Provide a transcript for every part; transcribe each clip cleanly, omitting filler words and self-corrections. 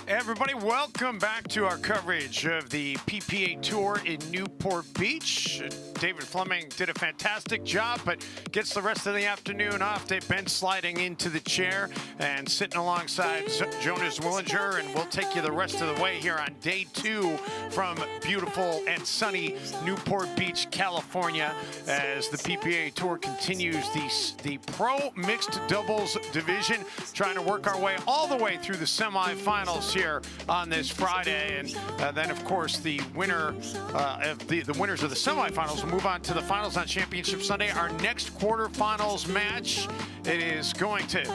Everybody, welcome back to our coverage of the PPA Tour in Newport Beach. David Fleming did a fantastic job, but gets the rest of the afternoon off. They've been sliding into the chair and sitting alongside Jonas Willinger, and we'll take you the rest of the way here on day 2 from beautiful and sunny Newport Beach, California, as the PPA Tour continues the pro mixed doubles division, trying to work our way all the way through the semifinals here on this Friday, and then of course the winner of the winners of the semifinals will move on to the finals on Championship Sunday. Our next quarterfinals match, it is going to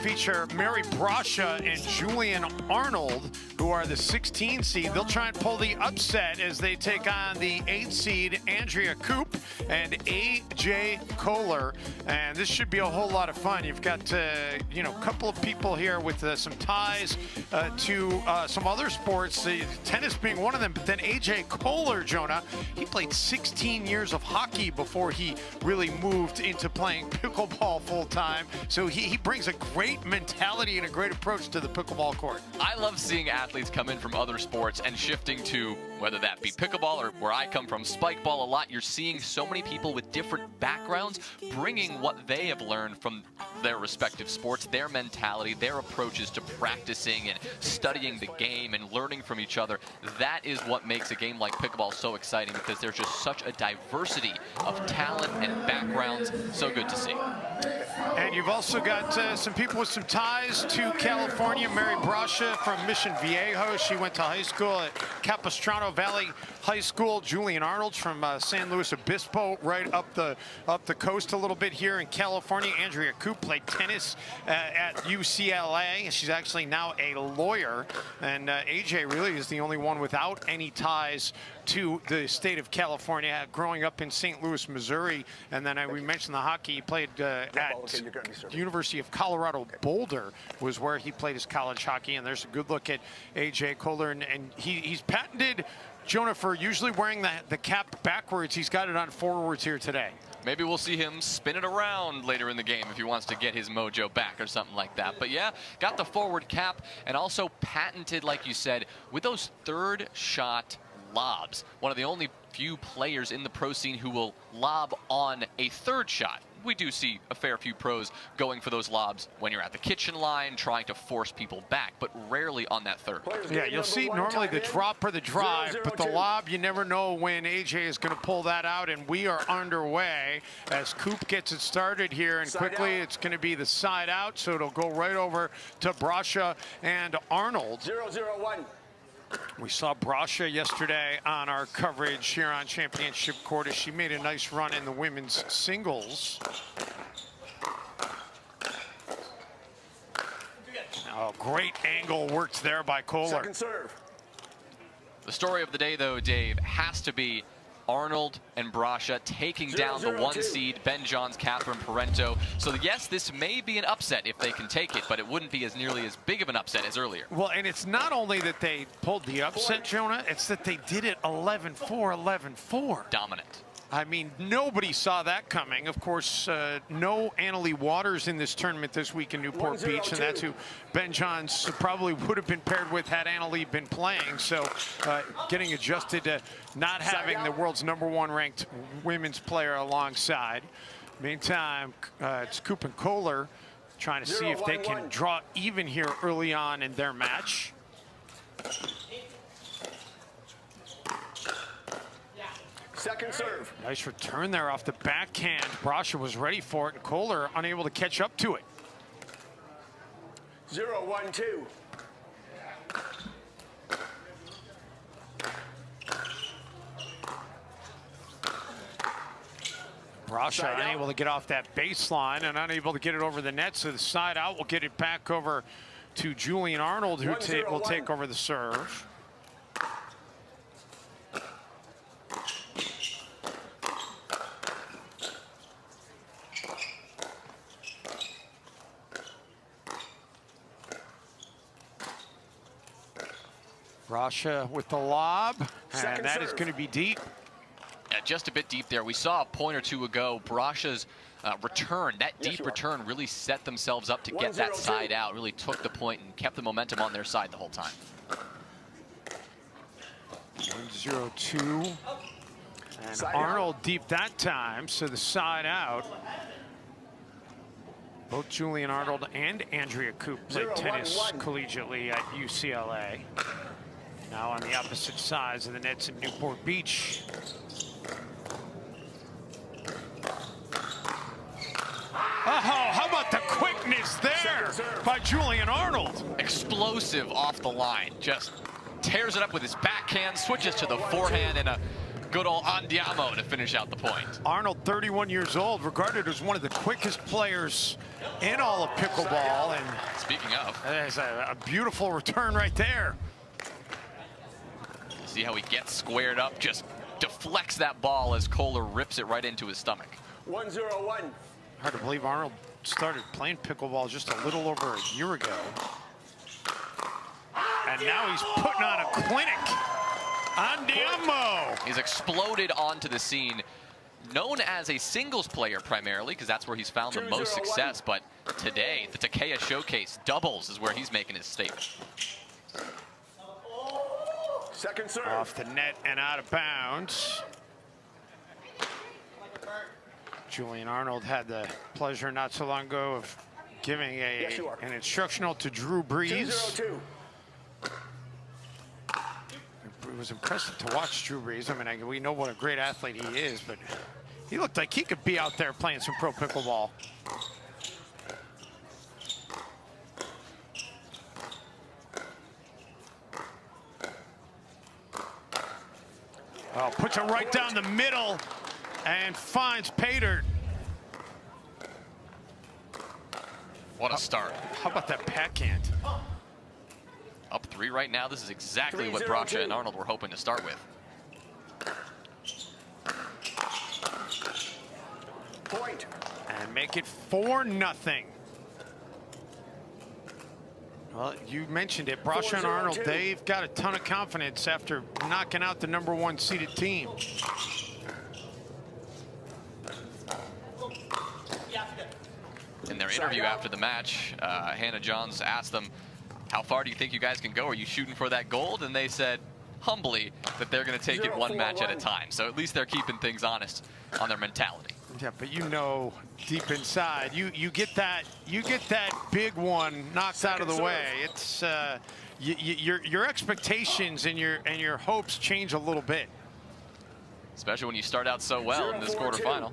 feature Mary Brascia and Julian Arnold, who are the 16 seed. They'll try and pull the upset as they take on the 8 seed Andrea Koop and AJ Koller, and this should be a whole lot of fun. You've got a couple of people here with some ties to some other sports, tennis being one of them, but then AJ Koller, Jonah, he played 16 years of hockey before he really moved into playing pickleball full time. So he brings a great mentality and a great approach to the pickleball court. I love seeing athletes come in from other sports and shifting to, whether that be pickleball or where I come from, spike ball a lot. You're seeing so many people with different backgrounds bringing what they have learned from their respective sports, their mentality, their approaches to practicing and studying the game and learning from each other. That is what makes a game like pickleball so exciting, because there's just such a diversity of talent and backgrounds. So good to see. And you've also got some people with some ties to California. Mary Brascia from Mission Viejo. She went to high school at Capistrano Valley High School. Julian Arnold from San Luis Obispo, right up the coast a little bit here in California. Andrea Koop played tennis at UCLA. She's actually now a lawyer. And AJ really is the only one without any ties to the state of California, growing up in St. Louis, Missouri. And then we mentioned the hockey. He played at the University of Colorado Boulder was where he played his college hockey. And there's a good look at AJ Koller. And he's patented, Jonah, for usually wearing the cap backwards. He's got it on forwards here today. Maybe we'll see him spin it around later in the game if he wants to get his mojo back or something like that. But yeah, got the forward cap, and also patented, like you said, with those third shot lobs. One of the only few players in the pro scene who will lob on a third shot. We do see a fair few pros going for those lobs when you're at the kitchen line, trying to force people back, but rarely on that third. Yeah, you'll see normally the drop or the drive, but the lob, you never know when AJ is going to pull that out, and we are underway as Koop gets it started here, and quickly it's going to be the side out, so it'll go right over to Brascia and Arnold. 0-0-1. We saw Brascia yesterday on our coverage here on Championship Court as she made a nice run in the women's singles. Oh, great angle worked there by Koller. Second serve. The story of the day, though, Dave, has to be Arnold and Brascia taking down the 1 seed, Ben Johns, Catherine Parento. So yes, this may be an upset if they can take it, but it wouldn't be as nearly as big of an upset as earlier. Well, and it's not only that they pulled the upset, Jonah, it's that they did it 11-4, 11-4. Dominant. I mean, nobody saw that coming. Of course, no Annalie Waters in this tournament this week in Newport Beach, and that's who Ben Johns probably would have been paired with had Annalie been playing. So getting adjusted to not having the world's #1 ranked women's player alongside. Meantime, it's Koop and Koller trying to see if they can draw even here early on in their match. Second serve. Nice return there off the backhand. Brascia was ready for it, and Koller unable to catch up to it. 0-1-2. Brascia unable to get off that baseline and unable to get it over the net, so the side out will get it back over to Julian Arnold, who will take over the serve. Brascia with the lob, and that is going to be deep. Yeah, just a bit deep there. We saw a point or two ago Brascia's return, that deep return, really set themselves up to get that side out, really took the point and kept the momentum on their side the whole time. 1-0-2. And Arnold deep that time, so the side out. Both Julian Arnold and Andrea Koop played tennis collegiately at UCLA. Now on the opposite sides of the nets in Newport Beach. Oh, how about the quickness there by Julian Arnold? Explosive off the line, just tears it up with his backhand, switches to the forehand, and a good old andiamo to finish out the point. Arnold, 31 years old, regarded as one of the quickest players in all of pickleball. And speaking of, there's a beautiful return right there. See how he gets squared up, just deflects that ball as Koller rips it right into his stomach. 1-0-1. Hard to believe Arnold started playing pickleball just a little over a year ago. And now he's putting on a clinic. Andiamo! He's exploded onto the scene, known as a singles player primarily, because that's where he's found the most success. But today, the Takeya Showcase doubles is where he's making his statement. Second serve. Off the net and out of bounds. Julian Arnold had the pleasure not so long ago of giving an instructional to Drew Brees. 2-0-2. It was impressive to watch Drew Brees. I mean, we know what a great athlete he is, but he looked like he could be out there playing some pro pickleball. Oh, puts it right down the middle and finds Pater. What a start. How about that backhand? Up 3 right now. This is exactly what Brascia and Arnold were hoping to start with. Point. And make it 4-0. Well, you mentioned it. Brascia and Arnold, they've got a ton of confidence after knocking out the #1 seeded team. In their interview after the match, Hannah Johns asked them, how far do you think you guys can go? Are you shooting for that gold? And they said, humbly, that they're going to take it one match at a time. So at least they're keeping things honest on their mentality. Yeah, but you know, deep inside, you get that big one knocked out of the way. It's your expectations and your hopes change a little bit, especially when you start out so well in this quarterfinal.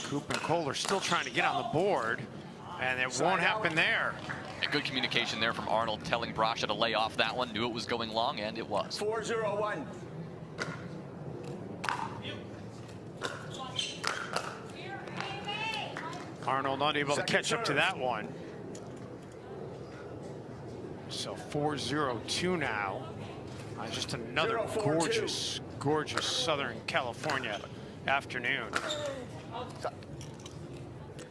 Koop and Koller still trying to get on the board, and it won't happen there. A good communication there from Arnold, telling Brascia to lay off that one. Knew it was going long, and it was. 4-0-1. Arnold unable to catch up to that one. So 4-0-2 now. Just another gorgeous, gorgeous Southern California afternoon.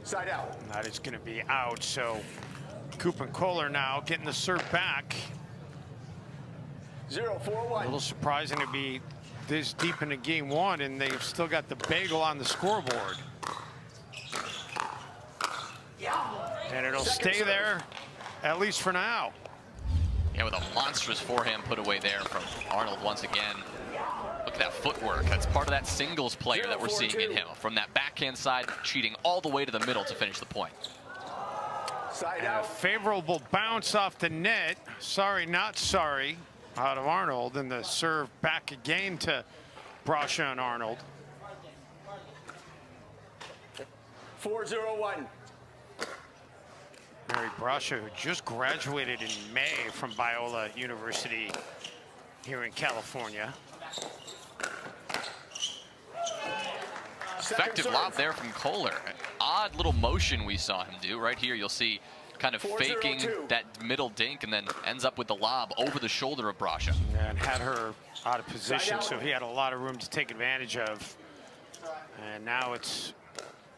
Side out. That is going to be out. So Koop and Koller now getting the serve back. 0-4-1. A little surprising to be this deep into game one, and they've still got the bagel on the scoreboard. And it'll stay there, at least for now. Yeah, with a monstrous forehand put away there from Arnold once again. Look at that footwork. That's part of that singles player that we're seeing in him. From that backhand side, cheating all the way to the middle to finish the point. And a favorable bounce off the net. Sorry, not sorry, out of Arnold. And the serve back again to Brascia and Arnold. 4-0-1. Mary Brascia, who just graduated in May from Biola University here in California. Effective lob there from Koller. An odd little motion we saw him do. Right here, you'll see kind of faking that middle dink and then ends up with the lob over the shoulder of Brascia. And had her out of position, so he had a lot of room to take advantage of. And now it's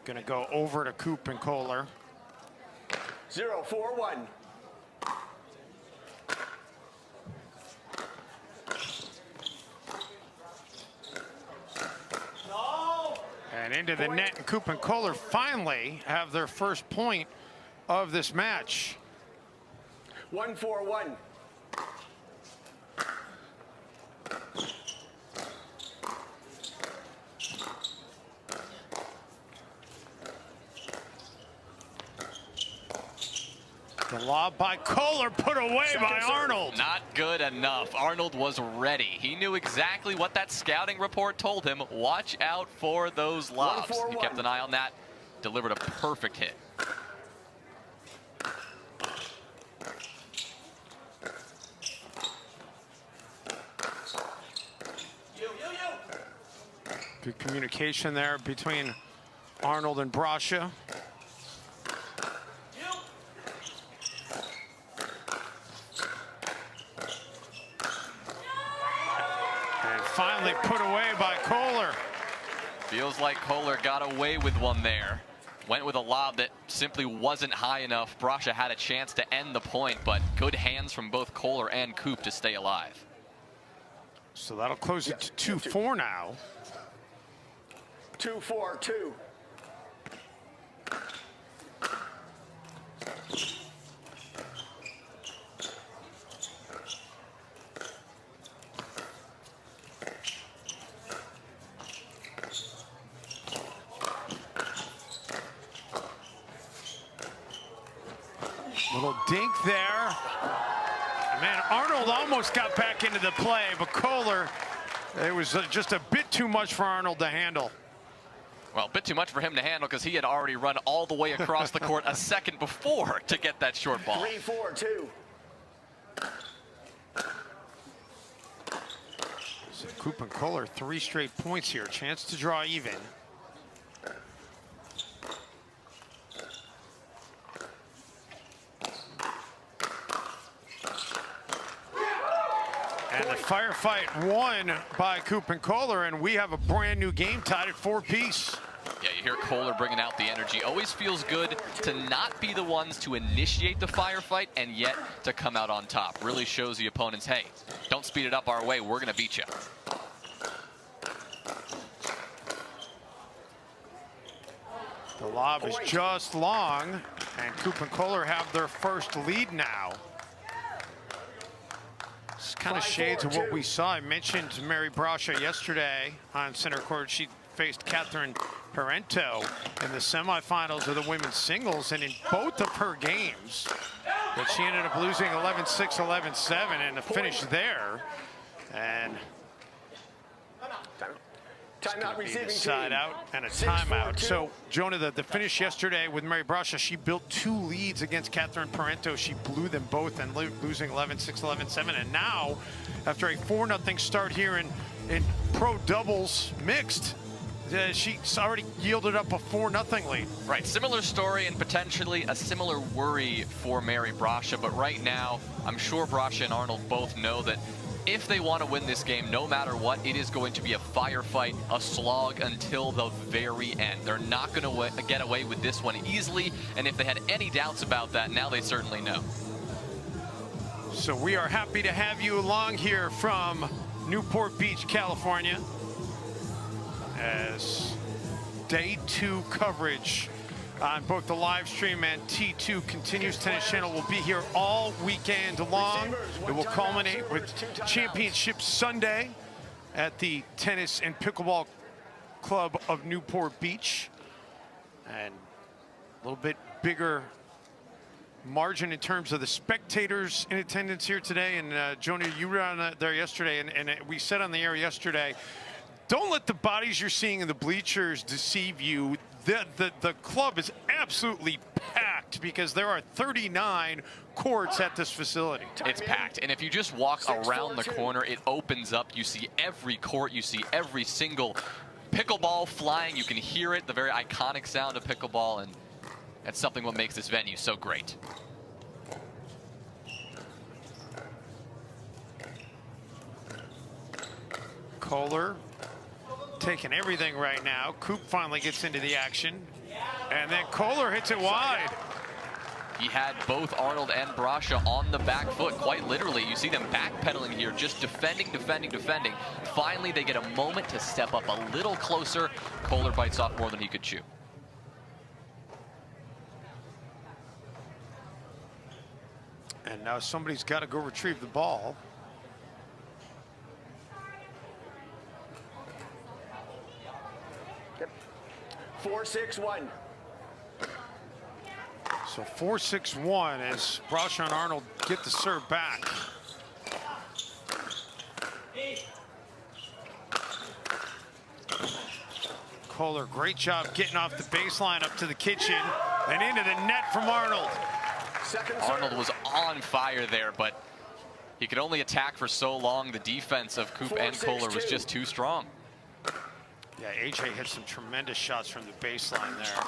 going to go over to Koop and Koller. 0-4-1. And into the net, and Koop and Koller finally have their first point of this match. 1-4-1. The lob by Koller, put away by Arnold. Not good enough. Arnold was ready. He knew exactly what that scouting report told him. Watch out for those lobs. He kept an eye on that, delivered a perfect hit. Good communication there between Arnold and Brascia. Finally put away by Koller. Feels like Koller got away with one there. Went with a lob that simply wasn't high enough. Brascia had a chance to end the point, but good hands from both Koller and Koop to stay alive. So that'll close it to 2-4 now. 2-4-2. Little dink there. Man, Arnold almost got back into the play, but Koller, it was just a bit too much for Arnold to handle. Well, a bit too much for him to handle because he had already run all the way across the court a second before to get that short ball. 3-4-2. So Koop and Koller, 3 straight points here. Chance to draw even. And the firefight won by Koop and Koller, and we have a brand new game tied at 4-piece. Yeah, you hear Koller bringing out the energy. Always feels good to not be the ones to initiate the firefight and yet to come out on top. Really shows the opponents, hey, don't speed it up our way. We're going to beat you. The lob is just long, and Koop and Koller have their first lead now. It's kind of shades of what we saw. I mentioned Mary Brascia yesterday on center court. She faced Catherine Parento in the semifinals of the women's singles, and in both of her games, that she ended up losing 11-6, 11-7, and the finish there. And Timeout receiving side out and a timeout. So Jonah, the finish yesterday with Mary Brascia, she built 2 leads against Catherine Parento. She blew them both and losing 11-6, 11-7. And now, after a 4-0 start here in pro doubles mixed, she's already yielded up a 4-0 lead. Right, similar story and potentially a similar worry for Mary Brascia. But right now, I'm sure Brascia and Arnold both know that if they want to win this game, no matter what, it is going to be a firefight, a slog until the very end. They're not going to get away with this one easily, and if they had any doubts about that, now they certainly know. So we are happy to have you along here from Newport Beach, California, as day 2 coverage on both the live stream and T2 continues. Tennis Channel will be here all weekend long. It will culminate with Championship Sunday at the Tennis and Pickleball Club of Newport Beach. And a little bit bigger margin in terms of the spectators in attendance here today. And Jonah, you were on there yesterday, and we said on the air yesterday, don't let the bodies you're seeing in the bleachers deceive you. The club is absolutely packed because there are 39 courts at this facility. It's packed, and if you just walk around the corner, it opens up. You see every court, you see every single pickleball flying. You can hear it, the very iconic sound of pickleball, and that's something what makes this venue so great. Koller taking everything right now. Koop finally gets into the action, and then Koller hits it wide. He had both Arnold and Brascia on the back foot, quite literally. You see them backpedaling here, just defending. Finally, they get a moment to step up a little closer. Koller bites off more than he could chew. And now somebody's got to go retrieve the ball. Yep. 4-6-1. So 4-6-1 as Brascia and Arnold get the serve back. Koller, great job getting off the baseline up to the kitchen and into the net from Arnold. Arnold was on fire there, but he could only attack for so long. The defense of Koop and Koller was just too strong. Yeah, AJ hit some tremendous shots from the baseline there.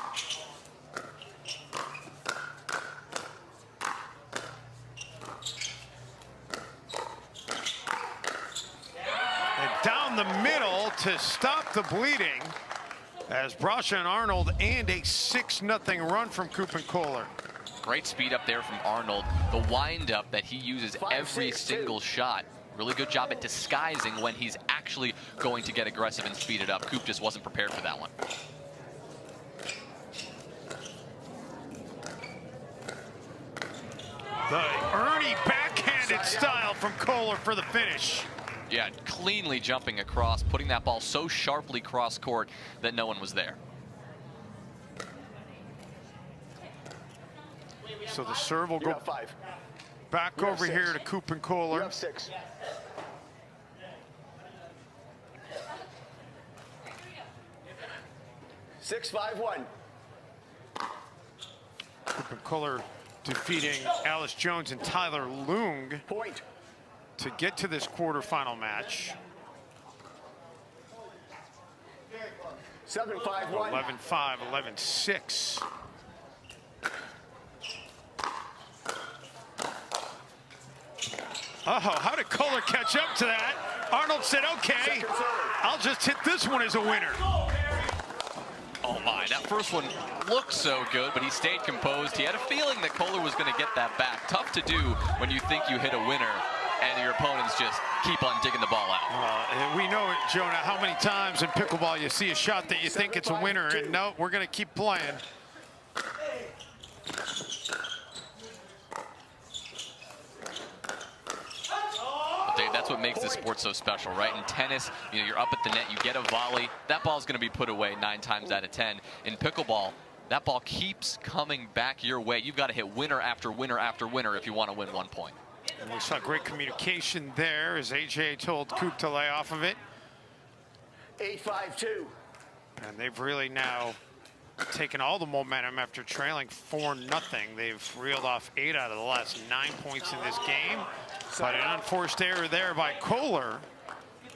And down the middle to stop the bleeding as Brascia and Arnold, and a 6-0 run from Koop and Koller. Great speed up there from Arnold. The wind-up that he uses every single shot. Really good job at disguising when he's actually going to get aggressive and speed it up. Koop just wasn't prepared for that one. The Ernie backhanded style from Koller for the finish. Yeah, cleanly jumping across, putting that ball so sharply cross-court that no one was there. So the serve will go back over here to Koop and Koller. 6. Six, 5-1. Koop and Koller defeating Alice Jones and Tyler Lung Point. to get to this quarterfinal match. 7-5-1. 11-5, 11-6. Oh, how did Koller catch up to that? Arnold said, okay, I'll just hit this one as a winner. Oh my, that first one looked so good, but he stayed composed. He had a feeling that Koller was going to get that back. Tough to do when you think you hit a winner and your opponents just keep on digging the ball out. We know it, Jonah, how many times in pickleball you see a shot that you think it's a winner, and no, we're going to keep playing. Dave, that's what makes this sport so special, right? In tennis, you know, you're up at the net, you get a volley, that ball's going to be put away 9 times out of 10. In pickleball, that ball keeps coming back your way. You've got to hit winner after winner after winner if you want to win 1 point. And we saw great communication there as AJ told Koop to lay off of it. 8-5-2. And they've really now taken all the momentum after trailing 4-0. They've reeled off 8 out of the last 9 points in this game. But an unforced error there by Koller.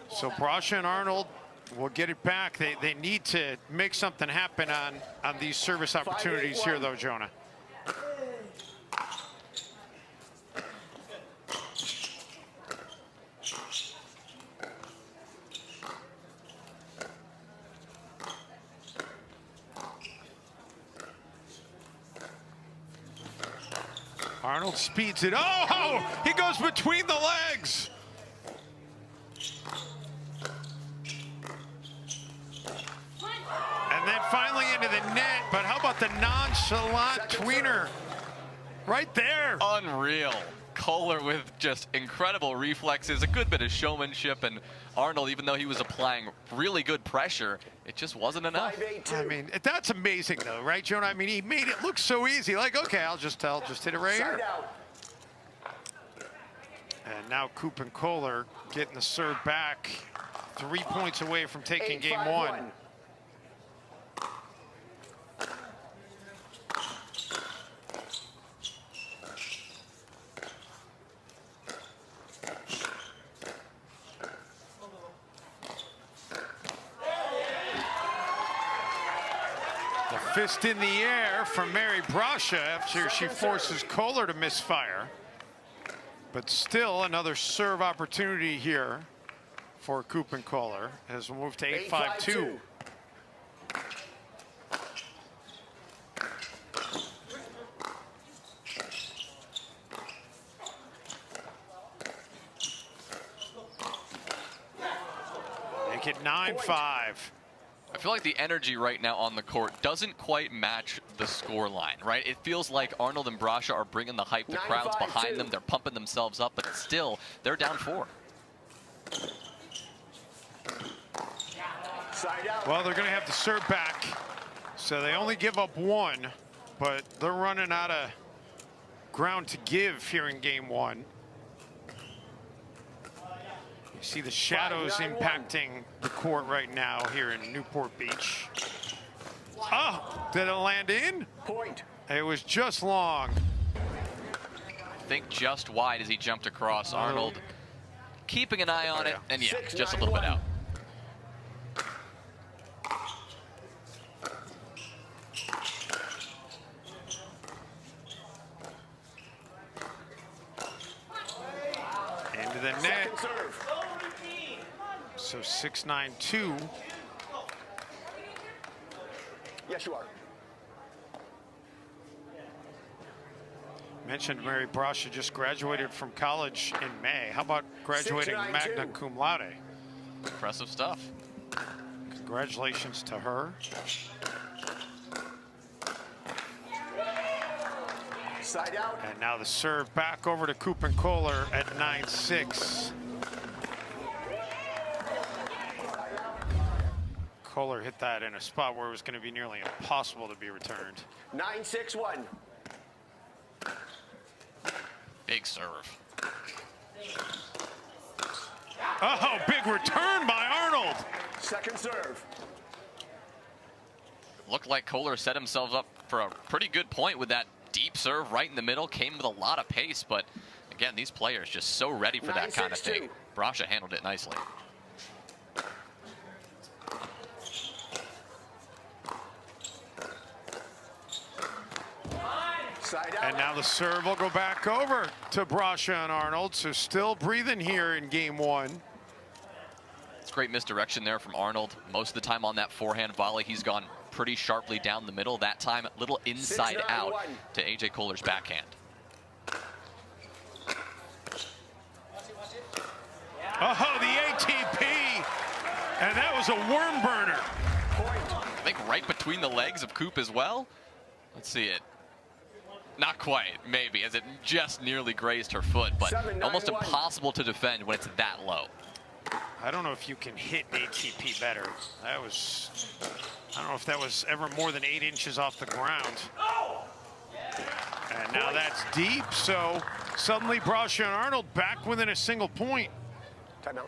So Brascia and Arnold will get it back. They need to make something happen on these service opportunities here, though, Jonah. Arnold speeds it. Oh, he goes between the legs. And then finally into the net. But how about the nonchalant tweener right there? Unreal. Koller with just incredible reflexes, a good bit of showmanship, and Arnold, even though he was applying really good pressure, it just wasn't enough. I mean, that's amazing, though, right, Jonah? I mean, he made it look so easy. Like, okay, I'll just hit it right here. And now Koop and Koller getting the serve back, 3 points away from taking game 1. Fist in the air from Mary Brascia after she forces Koller to misfire. But still another serve opportunity here for Koop and Koller as we move to 8-5-2. make it 9-5. I feel like the energy right now on the court doesn't quite match the score line, right? It feels like Arnold and Brascia are bringing the hype. The crowd's behind them. They're pumping themselves up, but still, they're down 4. Well, they're going to have to serve back. So they only give up 1, but they're running out of ground to give here in game 1. You see the shadows impacting the court right now here in Newport Beach. Oh, did it land in? Point. It was just long. I think just wide as he jumped across. Arnold keeping an eye on it, and yeah, just a little bit out. Into the net. So 6-9-2. Yes, you are. Mentioned Mary Brascia just graduated from college in May. How about graduating magna cum laude? Impressive stuff. Congratulations to her. Side out. And now the serve back over to Koop and Koller at 9-6. Koller hit that in a spot where it was going to be nearly impossible to be returned. 9-6-1. Big serve. Oh, big return by Arnold. Second serve. Looked like Koller set himself up for a pretty good point with that deep serve right in the middle. Came with a lot of pace, but again, these players just so ready for that kind of thing. Brascia handled it nicely. And now the serve will go back over to Brascia and Arnold. So still breathing here in game 1. It's great misdirection there from Arnold. Most of the time on that forehand volley, he's gone pretty sharply down the middle. That time, a little inside out to AJ Koller's backhand. Oh, the ATP. And that was a worm burner. I think right between the legs of Koop as well. Let's see it. Not quite, maybe, as it just nearly grazed her foot, but almost impossible to defend when it's that low. I don't know if you can hit ATP better. That was, I don't know if that was ever more than 8 inches off the ground. And now that's deep, so suddenly Brascia and Arnold back within a single point. Timeout.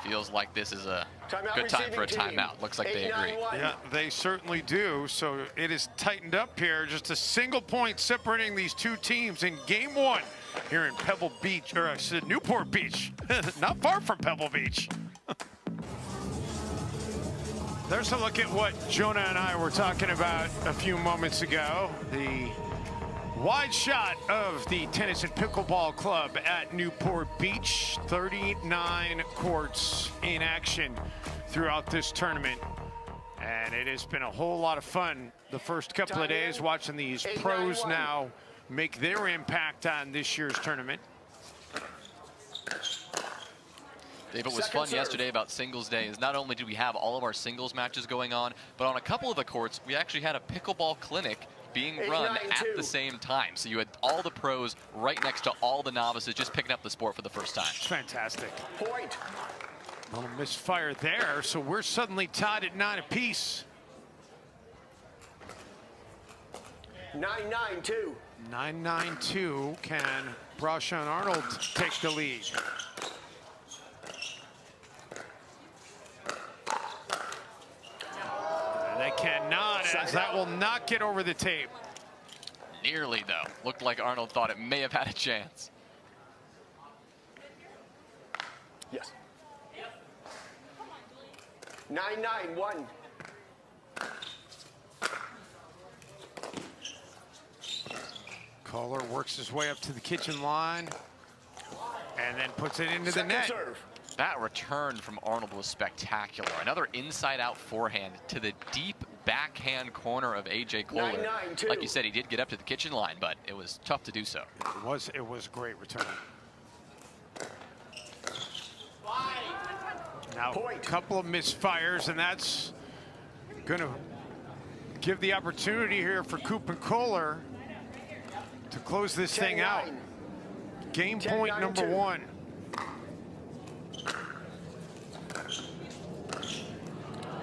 Feels like this is a good time for a timeout. Looks like they agree. Yeah, they certainly do. So it is tightened up here. Just a single point separating these two teams in game 1 here in Pebble Beach, or I said Newport Beach. Not far from Pebble Beach. There's a look at what Jonah and I were talking about a few moments ago. The wide shot of the Tennis and Pickleball Club at Newport Beach. 39 courts in action throughout this tournament. And it has been a whole lot of fun the first couple of days watching these pros now make their impact on this year's tournament. Dave, it was fun yesterday about singles days. Not only did we have all of our singles matches going on, but on a couple of the courts, we actually had a pickleball clinic being run at the same time. So you had all the pros right next to all the novices just picking up the sport for the first time. Fantastic. Point. Little misfire there, so we're suddenly tied at 9 apiece. 9-9-2. 9-9-2. Can Brascia and Arnold take the lead? They cannot, as that will not get over the tape. Nearly, though. Looked like Arnold thought it may have had a chance. Yes. 9-9-1. Koller works his way up to the kitchen line and then puts it into the net. Serve. That return from Arnold was spectacular. Another inside-out forehand to the deep backhand corner of AJ Koller. 9-9-2. Like you said, he did get up to the kitchen line, but it was tough to do so. It was a great return. Now, a couple of misfires, and that's going to give the opportunity here for Koop and Koller to close this thing out. Game point number 1.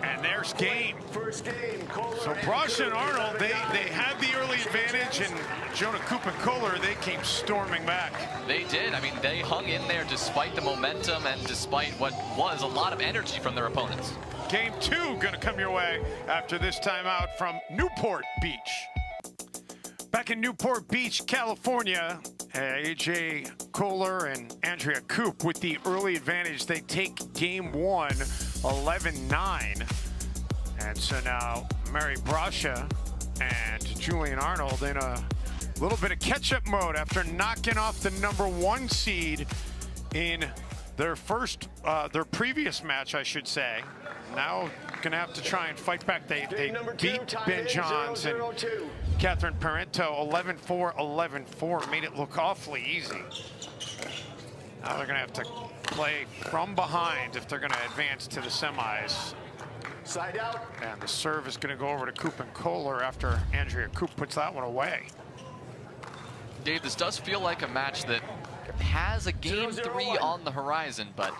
And there's game. First game, Koller. So Brascia and Arnold, they had the early advantage, and Jonah, Koop, and Koller, they came storming back. They did. I mean, they hung in there despite the momentum and despite what was a lot of energy from their opponents. Game 2 going to come your way after this timeout from Newport Beach. Back in Newport Beach, California, AJ Koller and Andrea Koop with the early advantage. They take game 1, 11-9. And so now Mary Brascia and Julian Arnold in a little bit of catch-up mode after knocking off the number 1 seed in their previous match, I should say. Now gonna have to try and fight back. They beat Ben Johns and Catherine Parento 11-4, 11-4. Made it look awfully easy. Now they're gonna have to play from behind if they're gonna advance to the semis. Side out. And the serve is gonna go over to Koop and Koller after Andrea Koop puts that one away. Dave, this does feel like a match that has a game 3 on the horizon, but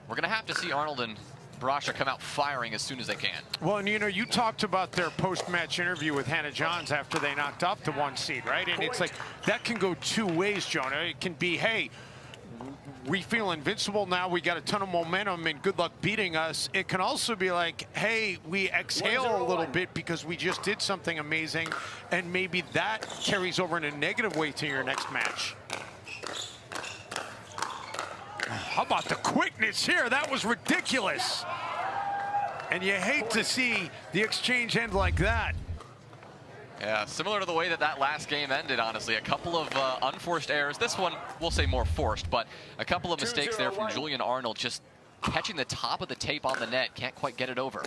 we're gonna have to see Arnold and Brascia come out firing as soon as they can. Well, and you know, you talked about their post-match interview with Hannah Johns after they knocked off the 1 seed, right? And it's like, that can go 2 ways, Jonah. It can be, hey, we feel invincible now, we got a ton of momentum and good luck beating us. It can also be like, hey, we exhale a little bit because we just did something amazing, and maybe that carries over in a negative way to your next match. How about the quickness here? That was ridiculous. And you hate to see the exchange end like that. Yeah, similar to the way that last game ended, honestly. A couple of unforced errors. This one, we'll say more forced, but a couple of mistakes there from Julian Arnold, just catching the top of the tape on the net. Can't quite get it over.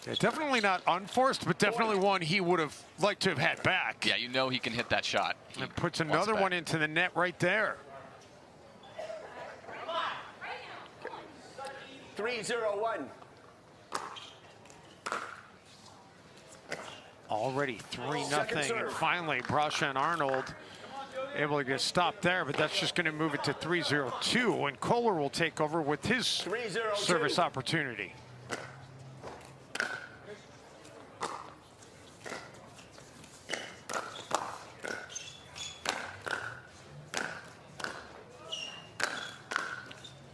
Yeah, definitely not unforced, but definitely one he would have liked to have had back. Yeah, you know he can hit that shot. And puts another one into the net right there. 3-0-1. Already 3-0, and finally Brascia and Arnold able to get stopped there, but that's just going to move it to 3-0-2, and Koller will take over with his service opportunity.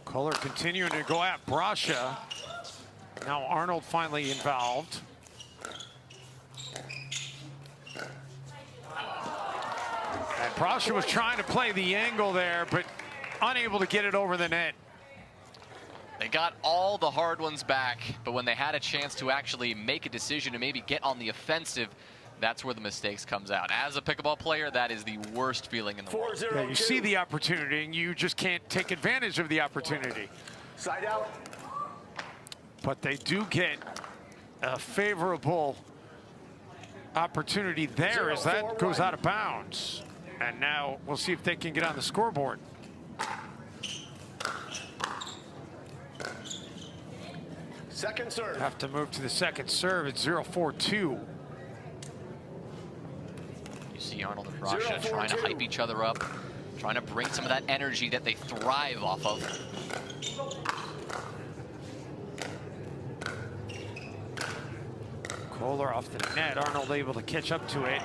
Koller continuing to go at Brascia. Now Arnold finally involved. And Brascia was trying to play the angle there, but unable to get it over the net. They got all the hard ones back, but when they had a chance to actually make a decision and maybe get on the offensive, that's where the mistakes comes out. As a pickleball player, that is the worst feeling in the world. Yeah, you see the opportunity, and you just can't take advantage of the opportunity. Side out. But they do get a favorable opportunity there as that goes out of bounds. And now we'll see if they can get on the scoreboard. Second serve. Have to move to the second serve at 0-4-2. You see Arnold and Brascia trying to hype each other up, trying to bring some of that energy that they thrive off of. Koller off the net, Arnold able to catch up to it,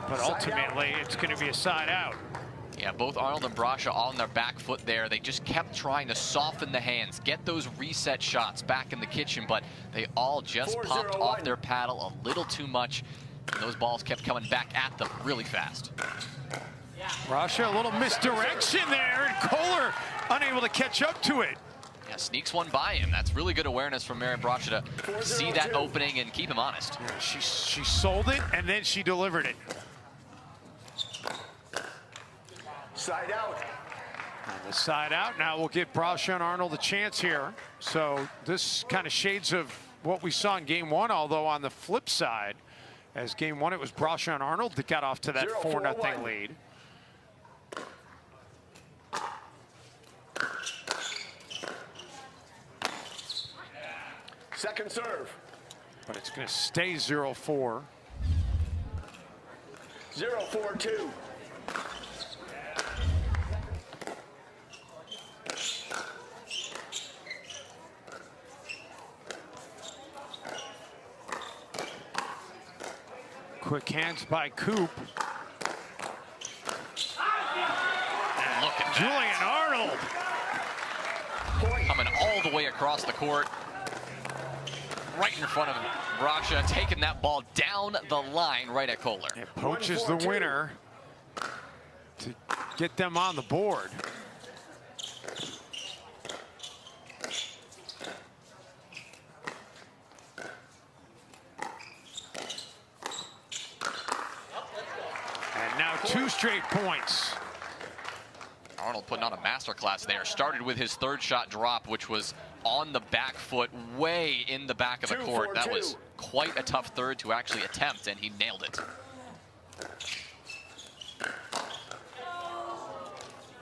but ultimately it's going to be a side out. Yeah, both Arnold and Brascia on their back foot there. They just kept trying to soften the hands, get those reset shots back in the kitchen, but they all just popped off their paddle a little too much, and those balls kept coming back at them really fast. Brascia, a little misdirection there, and Koller unable to catch up to it. Yeah, sneaks one by him. That's really good awareness from Mary Brascia to see that opening and keep him honest. Yeah, she sold it, and then she delivered it. Side out. On the side out, now we'll give Brascia and Arnold a chance here. So this kind of shades of what we saw in game 1, although on the flip side, as game 1 it was Brascia and Arnold that got off to that 4-0 lead. but it's going to stay 0-4. 0-4-2. Quick hands by Koop. And look at Julian Arnold. Coming all the way across the court. Right in front of Brascia, taking that ball down the line right at Koller. It poaches the winner to get them on the board. And now 2 straight points. Arnold putting on a masterclass there. Started with his third shot drop, which was on the back foot, way in the back of the court. That was quite a tough third to actually attempt, and he nailed it.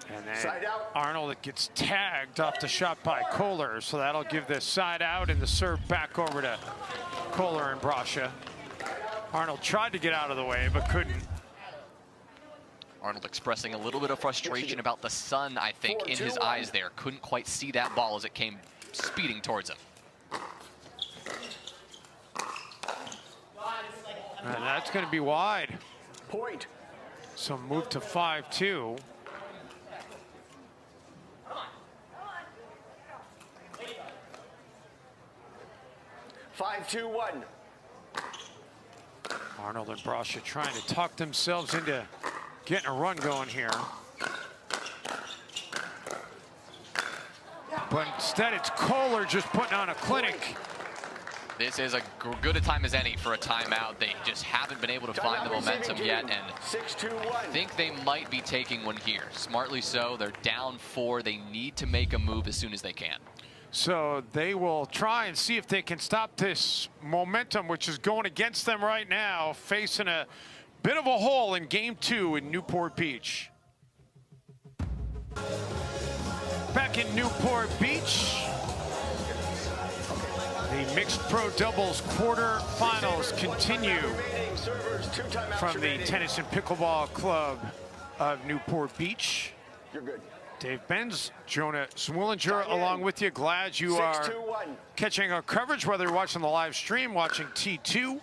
And then Arnold, it gets tagged off the shot by Koller, so that'll give this side out and the serve back over to Koller and Brascia. Arnold tried to get out of the way, but couldn't. Arnold expressing a little bit of frustration about the sun, I think, in his eyes there. Couldn't quite see that ball as it came speeding towards him. And that's going to be wide. Point. So move to 5-2. Five, 2-1. Arnold and Brascia trying to talk themselves into getting a run going here. But instead it's Koller just putting on a clinic. This is as good a time as any for a timeout. They just haven't been able to find the momentum yet, and I think they might be taking one here. Smartly so. They're down 4. They need to make a move as soon as they can. So they will try and see if they can stop this momentum, which is going against them right now, facing a bit of a hole in Game 2 in Newport Beach. Back in Newport Beach, the mixed pro doubles quarterfinals continue from the Tennis and Pickleball Club of Newport Beach. You're good. Dave Benz, Jonah Zwillinger along with you. Glad you are catching our coverage, whether you're watching the live stream, watching T2.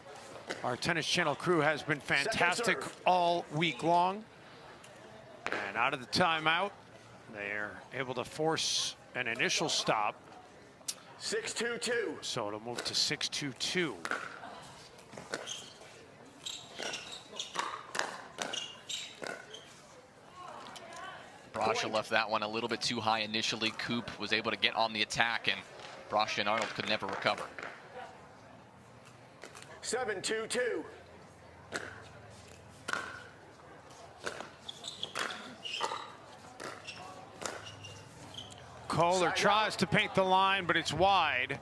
Our Tennis Channel crew has been fantastic all week long. And out of the timeout, they're able to force an initial stop. 6-2-2. So it'll move to 6-2-2. Brascia left that one a little bit too high initially. Koop was able to get on the attack, and Brascia and Arnold could never recover. 7-2-2. Koller tries to paint the line, but it's wide.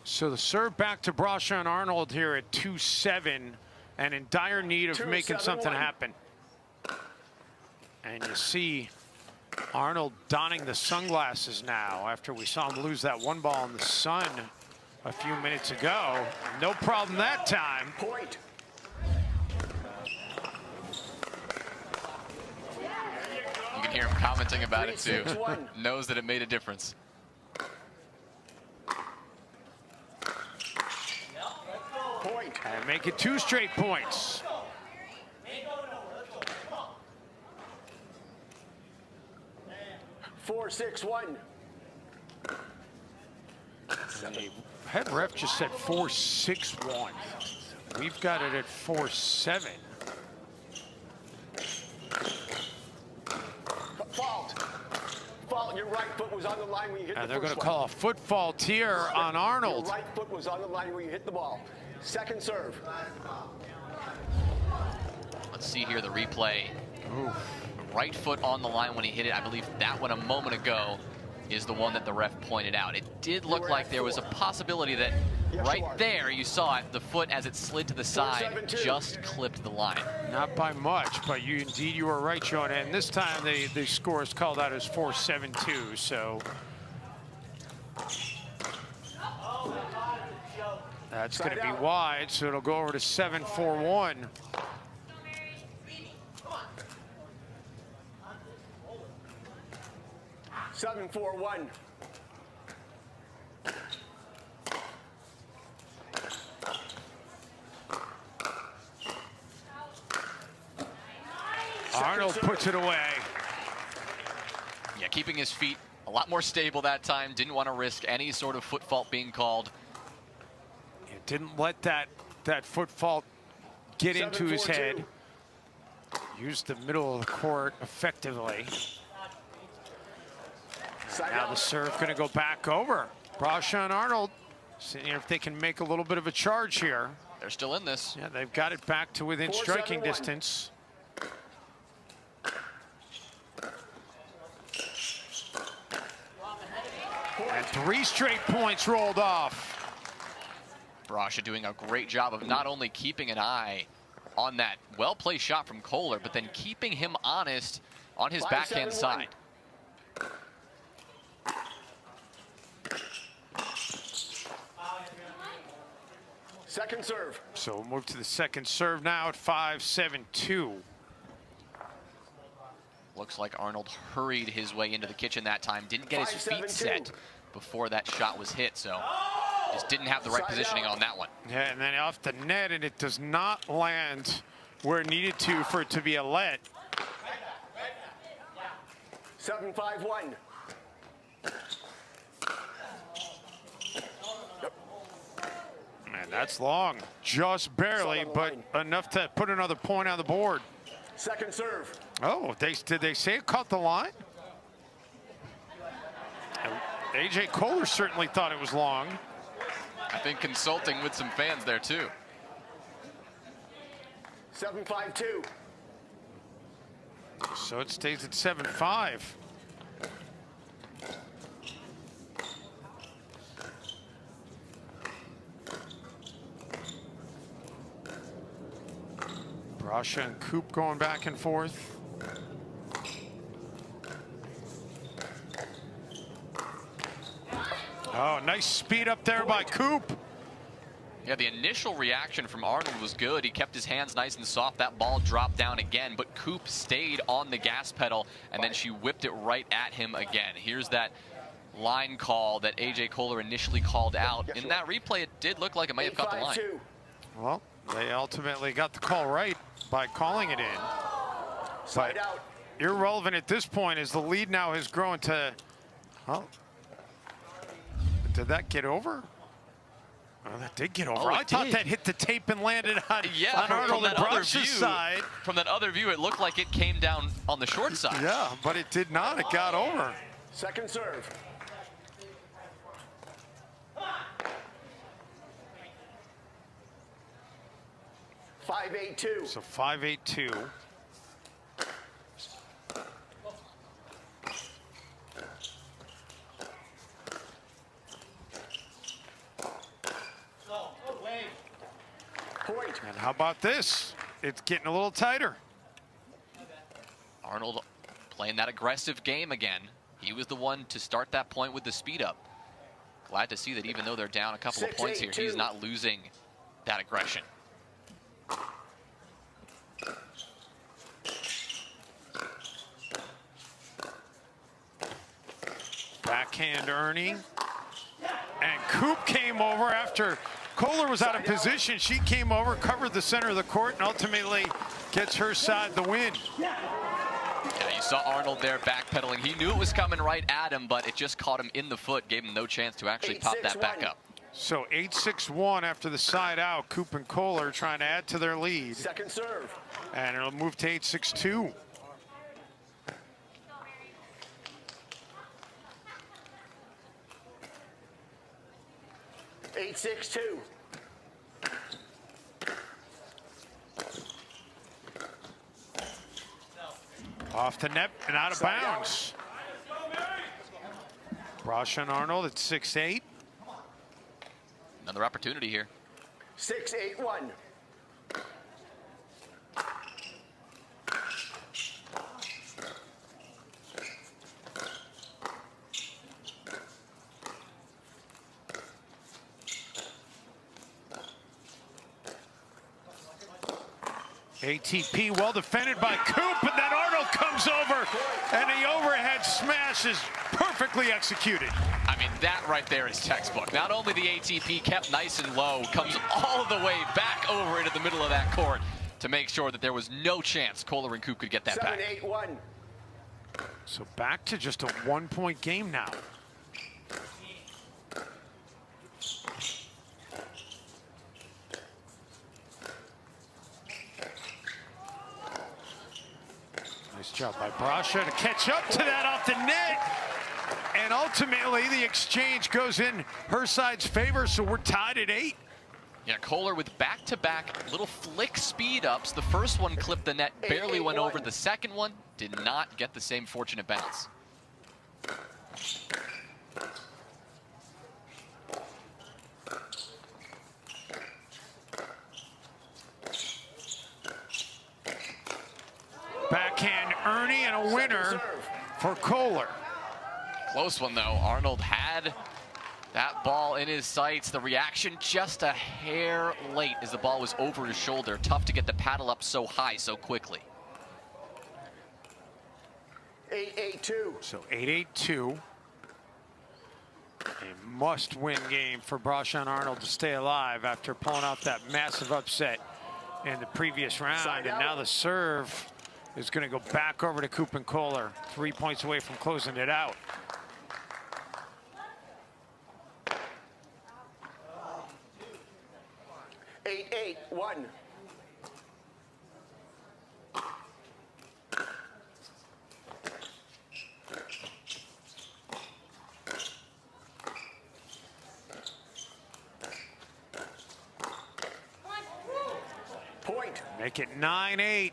So the serve back to Brascia and Arnold here at 2-7, and in dire need of making something happen. And you see Arnold donning the sunglasses now after we saw him lose that one ball in the sun a few minutes ago. No problem that time. Point. You can hear him commenting about it too. Knows that it made a difference. Point. And make it 2 straight points. Four, 6-1. The head ref just said 4-6-1. We've got it at 4-7. Fault. Fault. Your right foot was on the line when you hit the And they're first going to one. call a foot fault here on Arnold. Your right foot was on the line when you hit the ball. Second serve. Let's see here the replay. Oof. Right foot on the line when he hit it. I believe that one a moment ago is the one that the ref pointed out. It did look like there was a possibility that right there you saw it, the foot as it slid to the side just clipped the line. Not by much, but you were right, Jonah. And this time the score is called out as 4-7-2. So That's going to be wide, so it'll go over to 7-4-1. Seven, 4-1. Arnold puts it away. Yeah, keeping his feet a lot more stable that time. Didn't want to risk any sort of foot fault being called. It didn't let that foot fault get into his head. Used the middle of the court effectively. Now the serve going to go back over. Brascia and Arnold seeing if they can make a little bit of a charge here. They're still in this. Yeah, they've got it back to within striking distance. And 3 straight points rolled off. Brascia doing a great job of not only keeping an eye on that well-placed shot from Koller, but then keeping him honest on his backhand side. Second serve. So we'll move to the second serve now at 5-7-2. Looks like Arnold hurried his way into the kitchen that time. Didn't get his feet set before that shot was hit, so just didn't have the right positioning on that one. Yeah, and then off the net, and it does not land where it needed to for it to be a let. 7-5-1. Man, that's long. Just barely, but enough to put another point on the board. Second serve. Oh, did they say it caught the line? AJ Koller certainly thought it was long. I think consulting with some fans there too. 7-5-2. So it stays at 7-5. Brascia and Koop going back and forth. Oh, nice speed up there by Koop. Yeah, the initial reaction from Arnold was good. He kept his hands nice and soft. That ball dropped down again, but Koop stayed on the gas pedal, and then she whipped it right at him again. Here's that line call that AJ Koller initially called out. In that replay, it did look like it might have caught the line. Well, they ultimately got the call right by calling it in. But irrelevant at this point as the lead now has grown to, well, did that get over? Oh, that did get over. Oh, I thought that hit the tape and landed on, on Arnold and Brascia's side. From that other view, it looked like it came down on the short side. Yeah, but it did not. It got over. Second serve. Five, 8-2. So 5-8-2. Point. And how about this? It's getting a little tighter. Arnold playing that aggressive game again. He was the one to start that point with the speed up. Glad to see that even though they're down a couple of points here, he's not losing that aggression. Backhand Ernie. And Koop came over after Koller was out of position. She came over, covered the center of the court, and ultimately gets her side the win. Yeah, you saw Arnold there backpedaling. He knew it was coming right at him, but it just caught him in the foot, gave him no chance to actually pop that back up. So 8-6-1 after the side out. Koop and Koller trying to add to their lead. Second serve. And it'll move to 8-6-2. Eight, 6-2. Off the net and out of bounds. Brascia and Arnold at 6-8. Another opportunity here. 6-8-1. ATP well defended by Koop, and then Arnold comes over, and the overhead smash is perfectly executed. I mean, that right there is textbook. Not only the ATP kept nice and low, comes all the way back over into the middle of that court to make sure that there was no chance Koller and Koop could get that back. 7-8-1. So back to just a 1-point game now. Nice job by Brascia to catch up to that off the net. And ultimately, the exchange goes in her side's favor, so we're tied at 8. Yeah, Koller with back-to-back little flick speed-ups. The first one clipped the net, barely went over. The second one did not get the same fortunate bounce. Backhand Ernie and a winner for Koller. Close one, though. Arnold had that ball in his sights. The reaction just a hair late as the ball was over his shoulder. Tough to get the paddle up so high so quickly. 8-8-2. So 8-8-2. A must-win game for Brascia and Arnold to stay alive after pulling out that massive upset in the previous round. And now the serve is going to go back over to Koop and Koller. 3 points away from closing it out. Eight, 1. Point. Make it 9-8.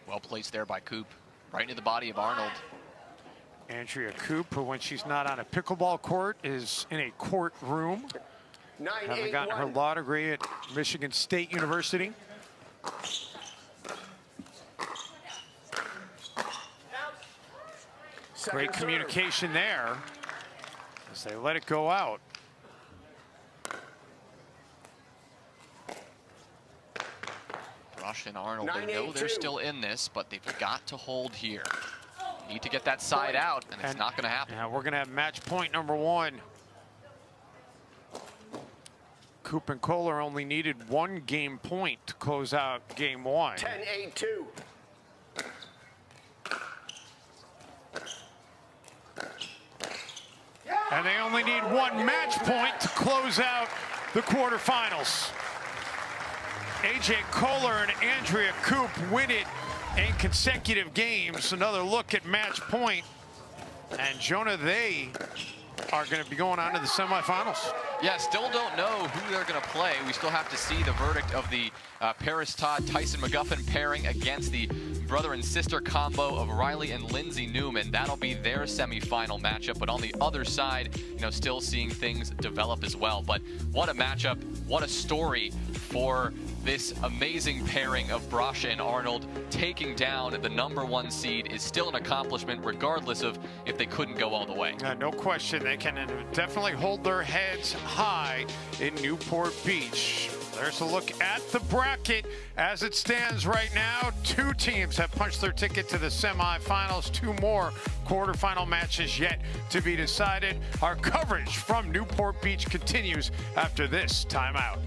Well placed there by Koop, right into the body of Arnold. Andrea Koop, who when she's not on a pickleball court is in a courtroom. 9-8-1. Having gotten her law degree at Michigan State University. Great communication there as they let it go out. Brascia and Arnold, they know they're still in this, but they've got to hold here. Need to get that side out, and it's not going to happen. Yeah, we're going to have match point number 1. Koop and Koller only needed 1 game point to close out game 1. 10-8-2. And they only need 1 match point to close out the quarterfinals. AJ Koller and Andrea Koop win it in consecutive games. Another look at match point. And Jonah, they are going to be going on to the semifinals. Yeah, still don't know who they're going to play. We still have to see the verdict of the Paris Todd-Tyson McGuffin pairing against the brother and sister combo of Riley and Lindsay Newman. That'll be their semifinal matchup. But on the other side, you know, still seeing things develop as well. But what a matchup, what a story for this amazing pairing of Brascia and Arnold. Taking down the #1 seed is still an accomplishment, regardless of if they couldn't go all the way. No question, they can definitely hold their heads high in Newport Beach. There's a look at the bracket as it stands right now. 2 teams have punched their ticket to the semifinals. 2 more quarterfinal matches yet to be decided. Our coverage from Newport Beach continues after this timeout.